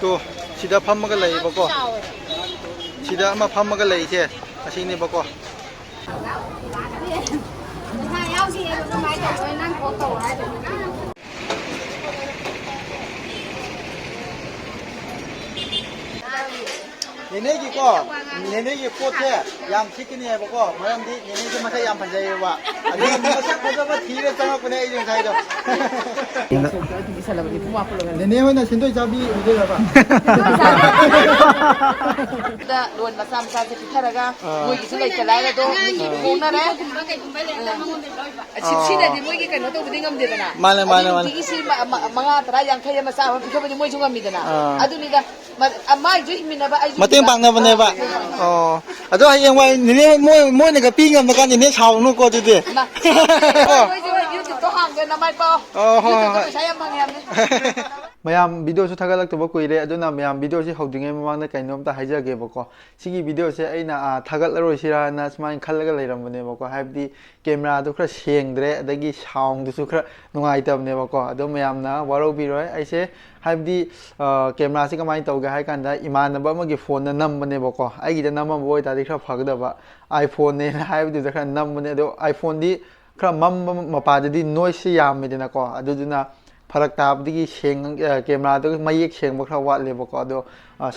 또 시다 팜마가 레이버고 시다 아마 팜마가 레이제 아시니 버고 얘네기고 얘네기 꽃에 양 치킨이 해보고 뭐람디 얘네기 맛에 양 반자예요 와 아니 맛에 보자마 뒤에 장하고네 이런 사이도 얘네 호나 신도이 잡이 이제 봐 다 론 마삼 사세 피타라가 모이기 생각 있잖아도 공나래 집시다디 모이기 kan 또 부딩 하면 되잖아 맞네 이게 실 mga tara yang kaya masawa 피카버니 모이 중합니다 아두니다 아마이 주임이나 봐 맞대 방나보네봐 아저 하영와 니네 뭐 내가 빙가 막가 니네 사오는 거 주디 또 한게 남아 봐 mayam video su thagalak to koire aduna mayam video si hodinge mamang na kainom ta haijage bako sigi video se aina thagalaro sira na smain khallaga leiramne bako habdi camera du khra sengdre adagi sound du su khra nungai tabne bako ado mayam na waro bi roi aise habdi camera si kamai tawga hai kanda imanaba ma gi phone na nambane bako ai gi da namam boi ta di khra phagda ba iphone ne habdi da khra nambane do iphone di khra mam mapa di noise yam medina ko aduduna फरक ताबदी camera तो मयेक सेंग खरा वाटलेबको अदो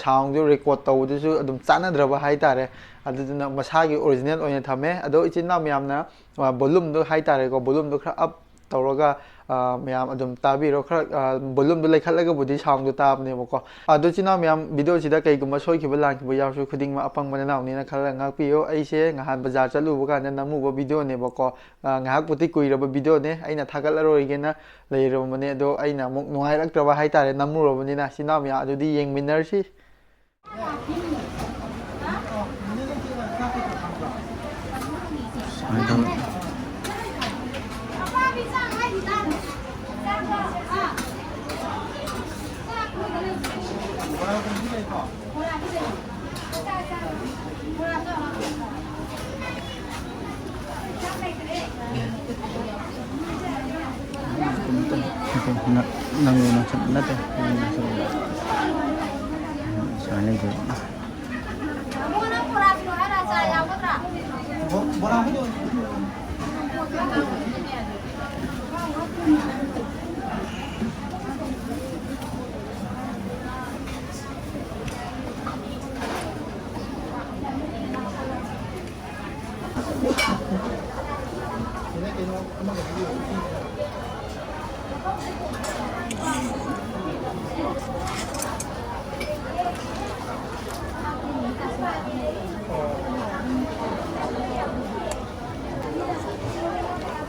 sound जो record तौदुसु अदुम चानद्रबा हाइतारे अदुना मसागी original ओइना थमे अदो इचिना म्यामना volume दो हाइतारे को volume दो खरा अप तौरगा म्याम अदुम ताबिरो खरा वॉल्यूम दो लेखलगा बुदि साउंड दो ताबनेबको अदो चिना म्याम वीडियो सिदा कईगुम सोइखिबा लांखिबा यावसु खुदिंग मा अपंग मने नावनिना खरा ngapiyo aise ngahan bazaar chaluba kana namuba video nebako ngahak puti kuiraba video ne aina thagalarorigena leiromane do aina muk nuhairaktraba haitare namurobani sinam ya adudi yengminarsi nang sana to sana je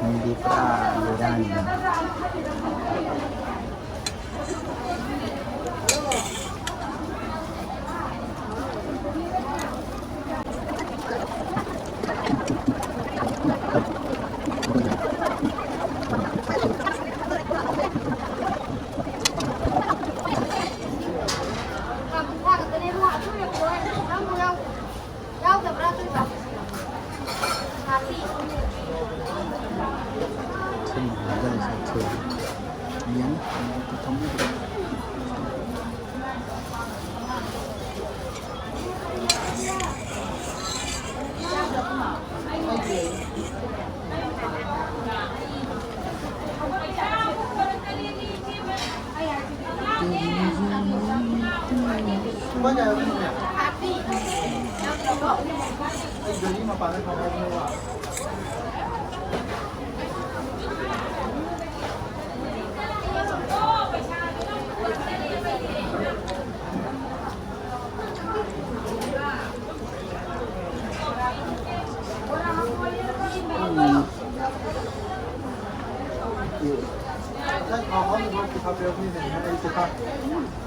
hindi pa liran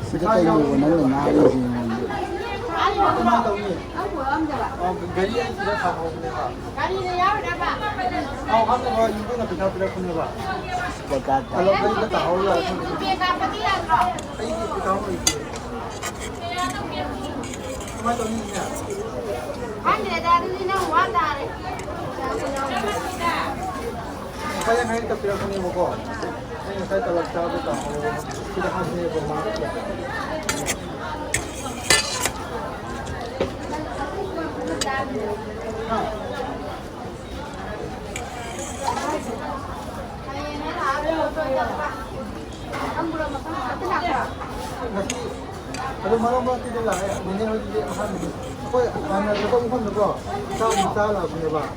Sila tayo na nangyari gari yan sila sa home nila. Gari na yaw na ba? Oo, kami ba yung na pinapila ko nila. Alam ka rin na tao yan. Ay, ikaw mo ito. Kumain ito niya. Kaya ngayon tapos ako niyo ko. Ngayon saya talag sa ito. Kita kasi niyo ko mga. Aduh malam malam tidak lah, ini harus dia makan. Apa? Karena kita bukan juga. Kau misalnya punya bah.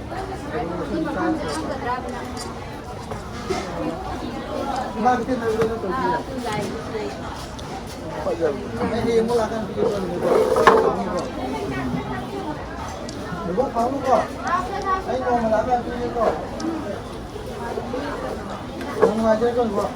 Mak kita nak beli tu dia. Apa je? Ini mula kan dia tu ni bah. Buat kau lu kau. Ini kau malam kan dia kau. Kau ngajar kau buat.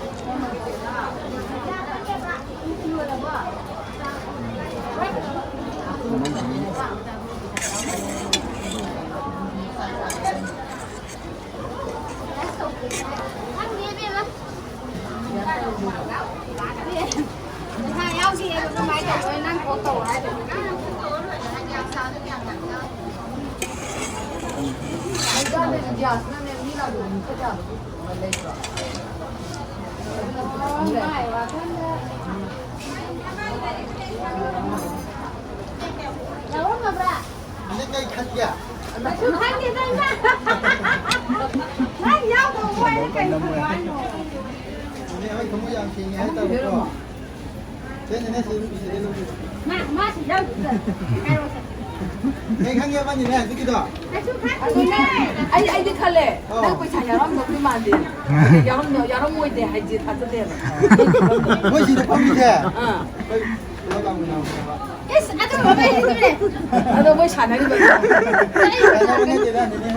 Ini kayak khasnya. Ini ai kamu yang sini ai tahu kok. Saya ini sini dulu. Ini kan ya pani nih, begitu. ai đi khale đang quay chạy yaram nó mà đi yaram mua để hay gì thật đấy Moi sih depan dia. Yes, ada apa ini sebenarnya? ada mua chạy này đi Karena ini tidak ini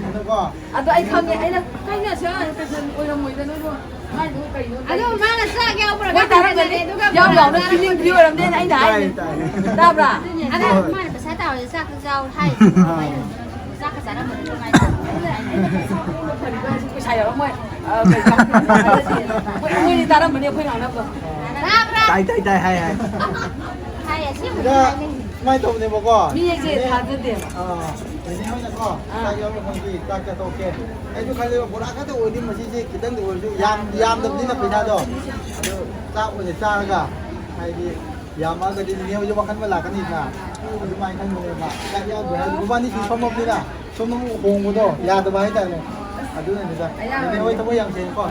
itu kok. ada ai không ai là cái nhà xe cái dân ôi là mùi dân ôi mai đúng cái nó Ada mana sah kau pernah quay taruh bên itu đây giao lòng nó feeling view làm đây anh đấy đáp ra Ada mana pasal tahu sah ke jauh hai. Sah ke sana mana tu mai. quay chạy yaram mua quay đi taruh bên đây quay nào đâu Berapa? Tai hai. Hai sih. Dah mai tahu ni boko. mi cái gì thật đấy Ini mana kok? Saya yang mesti tak ketoke. Itu kalau borak kata odi mesti kita tu yam tu ni nak pindah tu. Tak boleh cara. Hai di yam agak di ni aja makan malah kan ini. Aduh main kan boleh mak. Saya buat bukan ni semua bila. Semua hong tu. Ya tu baik tak ni. Aduh ni dah. Ini oi tahu yang sen kok.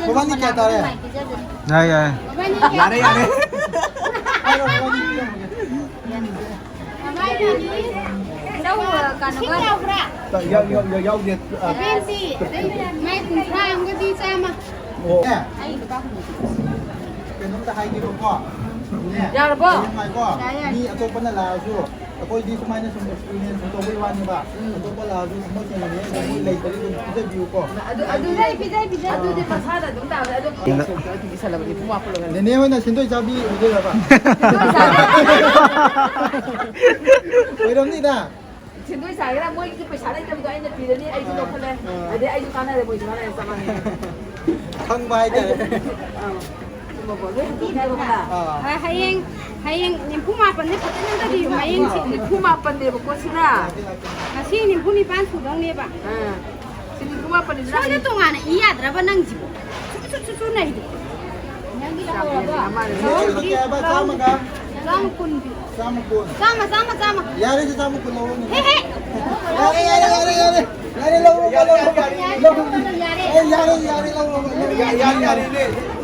Bukan ni kata ya. Nah ya. Lari. Ayo bukan ni. Đâu còn có đâu ra. Yo dia. Bên gì? Mai cùng trai không có đi xa mà. Nè. Cái chúng ta hay cái boko. Nè. Ya rồi bố. Mai ko. Ni atau pun lah tu. Aku di semuanya semua experience untuk buat ni ba. Atau pun lah tu semua macam ni. Ni lagi tadi tu kita view ko. Aduh dia pasal dah chúng ta aduh kita salah bagi semua apa loh Nenek mana sendiri cabi betul apa? Belum ni dah. Xin tôi xài cái là mua cái phải xài đây cho tôi anh thì đi anh đâu không đây để anh cho này để mua cho này sao mà Không bay chứ. mà có lấy tí này không à Hayang nimpuma pandai patang tadi mayang sih. kuma pandai buku sila Masih nimpuni pan sudang ni ba. sini kuma pandai So itu ngana iya berapa nang jibo. Susu na itu. Yang kita bawa. Ni apa sama kan? Sama pun. Sama pun. Sama. Yari je sama pun lawan ni. Hehe. Yari lawan. Yari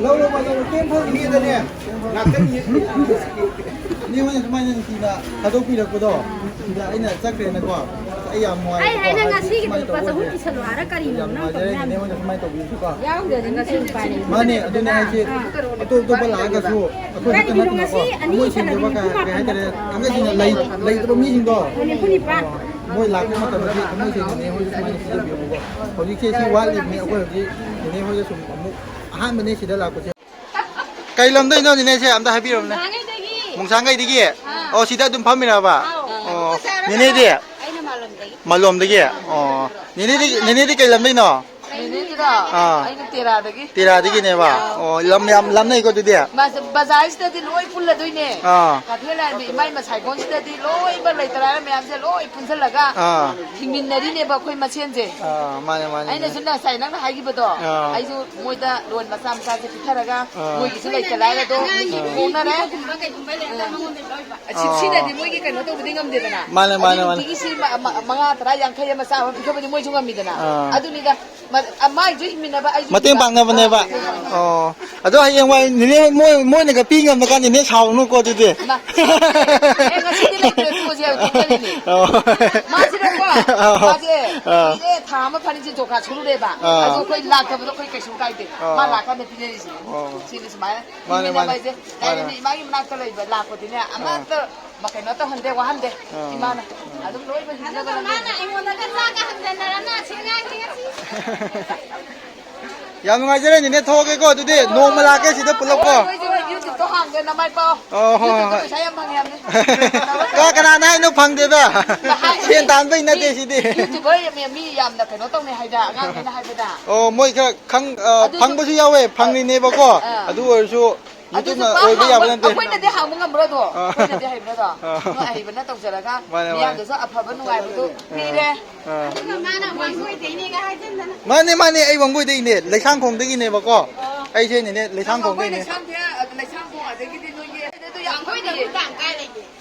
lawan. Kempur ni dah ni. Nak ni. Ni mana semuanya tidak. Satu pilih aku dah. Tidak ini sakit nak kau. Ayam muai. Hai nang ngasih gitu pas aku di seluar kali Yang nang. ajar ni mana semai tahu juga. ya udah dengan sini pani Mana ada ni aje. Itu bala agak tu. Aku nak nak kau. Moi sini juga kaya ada. Angkat sini lay tu mi sini kau. Nimpuni pan. Moi lak ni macam ni. Moi sini ni moi semai sini biar kau. Kau ni sini wali ni aku ni moi semua. Han mana sini lah aku. Kai lam dai no ni ne se am da happy rom ne. Sangai lagi. Mung sangai digi. Oh sida dum phamina ba. Oh ni ne dia. Ai na malam lagi. Malom dagi. Oh ni ne di kai lam dai no. Ini ꯅꯠꯇꯦꯗ ꯑꯩꯅ ꯇꯦꯔꯥꯗꯒꯤ ꯇꯦꯔꯥꯗꯒꯤꯅꯦꯕ ꯑꯣ ꯂꯝ ꯂꯩꯀꯣ ꯑꯗꯨꯗꯤ ꯕꯖꯥꯔꯁꯤꯗꯗꯤ ꯂꯣꯏ ꯄꯨꯜꯂꯗꯣꯏꯅꯦ ꯀꯩꯊꯦꯜ ꯂꯥꯟꯕꯤ ꯏꯃꯥꯏ ꯃꯁꯥꯏꯒꯣꯟꯁꯤꯗꯗꯤ ꯂꯣꯏꯕ ꯂꯩꯇꯔꯥ ꯃꯌꯥꯝꯁꯦ ꯂꯣꯏ ꯄꯨꯟꯁꯤꯜꯂꯒ ꯍꯤꯡꯃꯤꯟꯅꯔꯤꯅꯦꯕ ꯑꯩꯈꯣꯏ ꯃꯁꯦꯟꯁꯦ ꯃꯥꯅꯦ ꯃꯥꯅꯦ ꯑꯩꯅꯁꯨ ꯉꯁꯥꯏ ꯅꯪꯅ ꯍꯥꯏꯈꯤꯕꯗꯣ ꯑꯩꯁꯨ ꯃꯣꯏꯗ ꯂꯣꯟ ꯃꯆꯥ ꯃꯆꯥꯁꯦ ꯄꯤꯊꯔꯒ ꯃꯣꯏꯒꯤꯁꯨ ꯂꯩꯇ ꯂꯥꯏꯔꯗꯣ ꯍꯣꯡꯅꯔꯦ ꯁꯤꯅꯗꯤ ꯃꯣꯏꯒꯤ ꯀꯩꯅꯣ ꯇꯧꯕꯗꯤ ꯉꯝꯗꯦꯗꯅ ꯃꯥꯅꯦ ꯃꯥꯅꯦ ꯃꯥꯅꯦ ꯅꯨꯡꯇꯤꯒꯤ ꯁꯤ 5 10 50 ꯑꯃ ꯆꯥꯕ ꯄꯤꯊꯕꯗꯤ ꯃꯣꯏꯁꯨ ꯉꯝꯃꯤꯗꯅ ꯑꯗꯨꯅꯤꯗ ꯃꯥꯏꯁꯨ ꯍꯤꯡꯃꯤꯟꯅꯕ ꯑꯩꯁꯨ ꯃꯇꯦꯡ ꯄꯥꯡꯅꯕꯅꯦꯕ ꯑꯣ ꯑꯗꯣ ꯍꯌꯦꯡꯋꯥꯏ ꯅꯦꯅꯦ ꯃꯣꯏꯅꯒ ꯄꯤ ꯉꯝꯃꯀꯥꯟꯗ ꯅꯦꯅꯦ ꯁꯥꯎꯅꯨꯀꯣ ꯑꯗꯨꯗꯤ ꯉꯁꯤꯗꯤ ꯂꯩꯇ꯭ꯔꯦ ꯇꯣꯛꯑꯁꯦ ꯇꯣꯛꯆꯔꯤꯅꯤ ꯃꯥꯁꯤꯗꯀꯣ ꯃꯥꯁꯦ ꯀꯨꯏꯔꯦ ꯊꯥ ꯑꯃ ꯐꯅꯤꯁꯤ ꯖꯣꯀꯥ ꯁꯨꯔꯨꯔꯦꯕ ꯑꯗꯣ ꯑꯩꯈꯣꯏ ꯂꯥꯛꯇꯕꯗꯣ ꯑꯩꯈꯣꯏ ꯀꯩꯁꯨ ꯀꯥꯏꯗꯦ ꯃꯥ ꯂꯥꯛꯀꯥꯟꯗ ꯄꯤꯖꯔꯤꯁꯤꯅꯤ ꯁꯤꯅꯤ ꯁꯨꯃꯥꯏꯅ ꯍꯤꯡꯃꯤꯟꯅꯕ ꯍꯥꯏꯁꯦ ꯂꯥꯏꯔꯦꯝꯕꯤ ꯏꯃꯥꯒꯤ ꯃꯅꯥꯛꯇ ꯂꯩꯕ ꯂꯥꯛꯄꯗꯤꯅꯦ ꯑꯃꯠꯇ ꯀꯩꯅꯣ ꯇꯧꯍꯟꯗꯦ ꯋꯥꯍꯟꯗꯦ ꯏꯃꯥꯅ ꯑꯗꯨꯝ ꯂꯣꯏꯕ ꯍꯤꯡꯅꯕ ꯌꯥꯝ ꯅꯨꯡꯉꯥꯏꯖꯔꯦ ꯅꯦꯅꯦ ꯊꯣꯛꯑꯒꯦꯀꯣ ꯑꯗꯨꯗꯤ ꯅꯣꯡꯃ ꯂꯥꯛꯀꯦ ꯁꯤꯗ ꯄꯨꯂꯞꯀꯣ ꯌꯨꯇ꯭ꯌꯨꯕꯇꯣ ꯍꯥꯡꯒꯦ ꯅꯃꯥꯏ ꯄꯥꯎ ꯌꯨꯇ꯭ꯌꯨꯕꯇ ꯄꯩꯁꯥ ꯌꯥꯝ ꯐꯪꯉꯦ ꯍꯥꯏꯕꯅꯤ ꯀꯅꯥꯅ ꯍꯥꯏꯅꯣ ꯐꯪꯗꯦꯕ ꯁꯦꯟ ꯇꯥꯟꯕꯩ ꯅꯠꯇꯦ ꯁꯤꯗꯤ ꯌꯨꯇ꯭ꯌꯨꯕꯔ ꯃꯤ ꯌꯥꯝꯅ ꯀꯩꯅꯣ ꯇꯧꯅꯩ ꯍꯥꯏꯗ ꯑꯉꯥꯡꯈꯩꯅ ꯍꯥꯏꯕꯗ ꯑꯣ ꯃꯣꯏ ꯈꯔ ꯐꯪꯕꯁꯨ ꯌꯥꯎꯋꯦ ꯐꯪꯔꯤꯅꯦꯕꯀꯣ ꯑꯗꯨ ꯑꯣꯏꯔꯁꯨ ꯌꯨꯇ꯭ꯌꯨꯕꯅ ꯑꯣꯏꯕ ꯌꯥꯕ ꯅꯠꯇꯦ ꯑꯩꯈꯣꯏꯅꯗꯤ ꯍꯥꯡꯕ ꯉꯝꯕ꯭ꯔꯣꯗꯣ ꯑꯩꯈꯣꯏꯅꯗꯤ ꯍꯩꯕ꯭ꯔꯣꯗꯣ ꯅꯣꯏ ꯑꯍꯩꯕꯅ ꯇꯧꯖꯔꯒ ꯃꯤꯌꯥꯝꯗꯁꯨ ꯑꯐꯕ ꯅꯨꯡꯉꯥꯏꯕꯗꯨ ꯄꯤꯔꯦ ꯃꯥꯅꯦ ꯃꯥꯅꯦ ꯑꯩ ꯋꯥꯡꯒꯣꯏꯗꯒꯤꯅꯦ ꯂꯩꯁꯥꯡꯈꯣꯡꯗꯒꯤꯅꯦꯕꯀꯣ ꯑꯩꯁꯦ ꯅꯦꯅꯦ ꯂꯩꯁꯥꯡꯈꯣꯡꯗꯒꯤꯅꯦ ꯂꯩꯁꯥꯡꯈꯣꯡ ꯑꯗꯒꯤꯗꯤ ꯅꯣꯏꯒꯤ ꯑꯗꯨ ꯌꯥꯝ ꯈꯣꯏꯗꯤꯌꯦ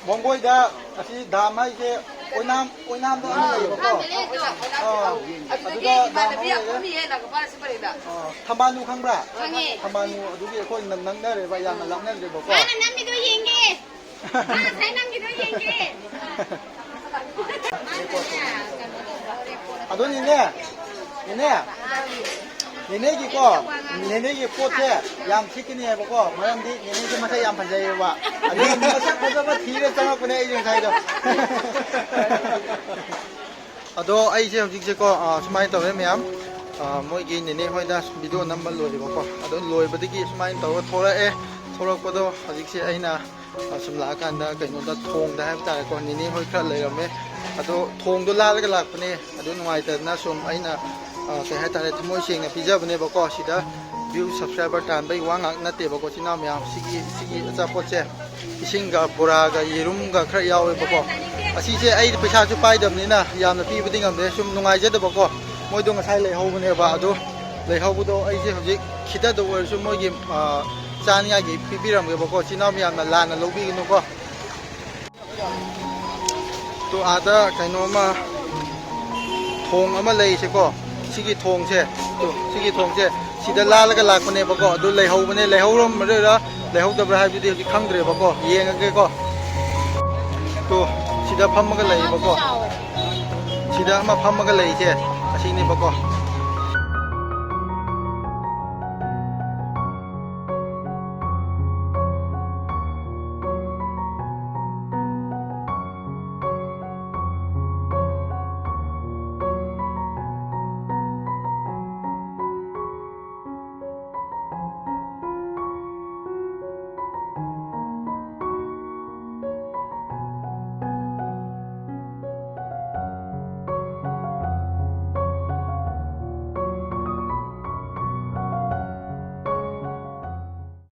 ꯋꯥꯡꯒꯣꯏꯗ ꯑꯁꯤ ꯗꯥꯝ ꯍꯥꯏꯁꯦ ꯑꯣꯏꯅꯥꯝꯗ ꯑꯃ ꯂꯩꯌꯦꯕꯀꯣ ꯑꯗꯨꯗꯒꯤ ꯏꯃꯥꯟꯅꯕꯤ ꯌꯥꯝ ꯐꯝꯃꯤꯌꯦ ꯅꯥꯒꯥꯄꯥꯜ ꯁꯤꯄꯔꯤꯗ ꯊꯝꯕꯥꯜꯅꯨ ꯈꯪꯕ꯭ꯔꯥ ꯊꯝꯕꯥꯜꯅꯨ ꯑꯗꯨꯒꯤ ꯑꯩꯈꯣꯏ ꯅꯛꯅꯔꯦꯕ ꯌꯥꯝꯅ ꯂꯥꯞꯅꯗ꯭ꯔꯦꯕꯀꯣ 남기도 얘기해. 잘 남기도 얘기해. ꯑꯗꯣ ꯅꯦꯅꯦꯒꯤꯀꯣ ꯅꯦꯅꯦꯒꯤ ꯄꯣꯠꯁꯦ ꯌꯥꯝ ꯁꯤꯠꯀꯅꯤ ꯍꯥꯏꯕꯀꯣ ꯃꯔꯝꯗꯤ ꯅꯦꯅꯦꯁꯦ ꯃꯁꯛ ꯌꯥꯝ ꯐꯖꯩꯌꯦꯕ ꯑꯗꯨꯒ ꯃꯁꯛ ꯐꯖꯕ ꯊꯤꯔ ꯆꯪꯉꯛꯄꯅꯦ ꯑꯩꯁꯦ ꯉꯁꯥꯏꯗꯣ ꯑꯗꯣ ꯑꯩꯁꯦ ꯍꯧꯖꯤꯛꯁꯦꯀꯣ ꯁꯨꯃꯥꯏꯅ ꯇꯧꯔꯦ ꯃꯌꯥꯝ ꯃꯣꯏꯒꯤ ꯅꯦꯅꯦ ꯍꯣꯏꯗ ꯚꯤꯗꯤꯑꯣ ꯅꯝꯕ ꯂꯣꯏꯔꯦꯕꯀꯣ ꯑꯗꯣ ꯂꯣꯏꯕꯗꯒꯤ ꯁꯨꯃꯥꯏꯅ ꯇꯧꯔ ꯊꯣꯛꯂꯛꯑꯦ ꯊꯣꯛꯂꯛꯄꯗꯣ ꯍꯧꯖꯤꯛꯁꯦ ꯑꯩꯅ ꯁꯨꯝ ꯂꯥꯛꯑꯀꯥꯟꯗ ꯀꯩꯅꯣꯗ ꯊꯣꯡꯗ ꯍꯥꯏꯕ ꯇꯥꯔꯦꯀꯣ ꯅꯦꯅꯦ ꯍꯣꯏ ꯈꯔ ꯂꯩꯔꯝꯃꯦ ꯑꯗꯣ ꯊꯣꯡꯗꯣ ꯂꯥꯜꯂꯒ ꯂꯥꯛꯄꯅꯦ ꯑꯗꯨ ꯅꯨꯡꯉꯥꯏꯇꯗꯅ ꯁꯨꯝ ꯑꯩꯅ ꯀꯩ ꯍꯥꯏꯇꯥꯔꯦ ꯊꯃꯣꯏ ꯁꯦꯡꯅ ꯄꯤꯖꯕꯅꯦꯕꯀꯣ ꯁꯤꯗ ꯚ꯭ꯌꯨ ꯁꯕꯁꯀ꯭ꯔꯥꯏꯕꯔ ꯇꯥꯟꯕꯩ ꯋꯥ ꯉꯥꯛ ꯅꯠꯇꯦꯕꯀꯣ ꯏꯆꯤꯜ ꯏꯅꯥꯎ ꯃꯌꯥꯝ ꯁꯤꯒꯤ ꯑꯆꯥꯄꯣꯠꯁꯦ ꯏꯁꯤꯡꯒ ꯕꯣꯔꯥꯒ ꯌꯦꯔꯨꯝꯒ ꯈꯔ ꯌꯥꯎꯋꯦꯕꯀꯣ ꯑꯁꯤꯁꯦ ꯑꯩ ꯄꯩꯁꯥꯁꯨ ꯄꯥꯏꯗꯕꯅꯤ나 ꯌꯥꯝꯅ ꯄꯤꯕꯗꯤ ꯉꯝꯗꯦ ꯁꯨꯝ ꯅꯨꯡꯉꯥꯏꯖꯗꯕꯀꯣ ꯃꯣꯏꯗꯣ ꯉꯁꯥꯏ ꯂꯩꯍꯧꯕꯅꯦꯕ ꯑꯗꯣ ꯂꯩꯍꯧꯕꯗꯣ ꯑꯩꯁꯦ ꯍꯧꯖꯤꯛ ꯈꯤꯇꯗ ꯑꯣꯏꯔꯁꯨ ꯃꯣꯏꯒꯤ ꯆꯥꯅꯤꯡꯉꯥꯏꯒꯤ ꯄꯤꯕꯤꯔꯝꯒꯦꯕꯀꯣ ꯏꯆꯤꯜ ꯏꯅꯥꯎ ꯃꯌꯥꯝꯅ ꯂꯥꯟꯅ ꯂꯧꯕꯤꯒꯅꯨꯀꯣ ꯇꯣ ꯑꯥꯗ ꯀꯩꯅꯣꯝꯃ ꯊꯣꯡ ꯑꯃ ꯂꯩꯔꯤꯁꯦꯀꯣ ꯁꯤꯒꯤ ꯊꯣꯡꯁꯦ ꯁꯤꯒꯤ ꯊꯣꯡꯁꯦ ꯁꯤꯗ ꯂꯥꯜꯂꯒ ꯂꯥꯛꯄꯅꯦꯕꯀꯣ ꯑꯗꯨ ꯂꯩꯍꯧꯕꯅꯦ ꯂꯩꯍꯧꯔꯝꯃꯗꯣꯏꯔꯥ ꯂꯩꯍꯧꯗꯕ꯭ꯔꯥ ꯍꯥꯏꯕꯗꯨꯗꯤ ꯍꯧꯖꯤꯛ ꯈꯪꯗ꯭ꯔꯦꯕꯀꯣ ꯌꯦꯡꯉꯒꯦꯀꯣ ꯇꯣ ꯁꯤꯗ ꯐꯝꯃꯒ ꯂꯩꯌꯦꯕꯀꯣ ꯁꯤꯗ ꯑꯃ ꯐꯝꯃꯒ ꯂꯩꯔꯤꯁꯦ ꯑꯁꯤꯅꯦꯕꯀꯣ